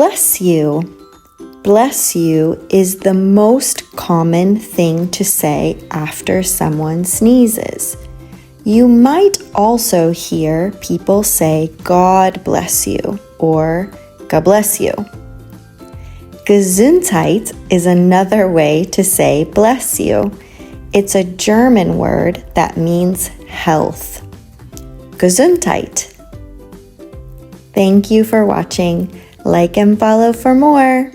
Bless you. Bless you is the most common thing to say after someone sneezes. You might also hear people say God bless you or gah-bles-you. Gesundheit is another way to say bless you. It's a German word that means health. Gesundheit. Thank you for watching. Like and follow for more.